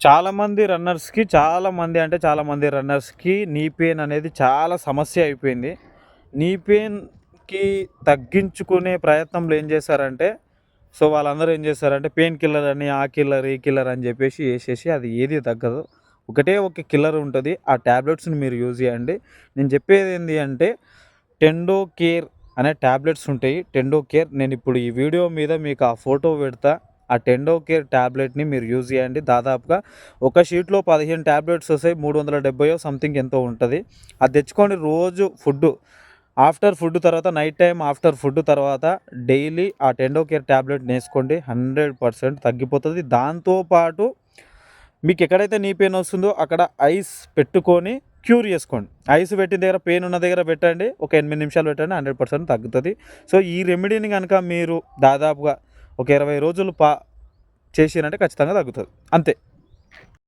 చాలామంది రన్నర్స్‌కి knee pain అనేది చాలా సమస్య అయిపోయింది. నీ పెయిన్‌కి తగ్గించుకునే ప్రయత్నంలో ఏం చేశారంటే, వాళ్ళందరూ ఏం చేశారంటే పెయిన్ కిల్లర్ అని, ఆ కిల్లర్, ఈ కిల్లర్ అని చెప్పేసి ఏసేసి అది ఏది తగ్గదు. ఒకటే ఒక కిల్లర్ ఉంటది. ఆ టాబ్లెట్స్‌ని మీరు యూజ్ చేయండి. నేను చెప్పేదేంది అంటే టెండో కేర్ అనే టాబ్లెట్స్ ఉంటాయి. టెండో కేర్ నేనిప్పుడు ఈ వీడియో మీద మీకు ఆ ఫోటో పెడతా. ఆ టెండో కేర్ టాబ్లెట్‌ని మీరు యూజ్ చేయండి. దాదాపుగా ఒక షీట్‌లో 15 టాబ్లెట్స్ వస్తాయి. 370 సంథింగ్ ఎంతో ఉంటది. అది తెచ్చుకొని రోజు ఆఫ్టర్ ఫుడ్ తర్వాత నైట్ టైమ్ ఆఫ్టర్ ఫుడ్ తర్వాత డైలీ ఆ టెండో కేర్ టాబ్లెట్‌ని ఏసుకోండి. 100% తగ్గిపోతది. దాంతో పాటు మీకు ఎక్కడైతే నీ పెయిన్ వస్తుందో అక్కడ ఐస్ పెట్టుకొని క్యూర్ చేసుకోండి. ఐస్ పెట్టిన దగ్గర పెయిన్ ఉన్న దగ్గర పెట్టండి. ఒక 8 నిమిషాలు పెట్టండి. 100% తగ్గుతది. ఈ రెమెడీని గనుక మీరు దాదాపుగా ఒక 20 రోజులు చేసిరంటే ఖచ్చితంగా తగ్గుతది. అంతే.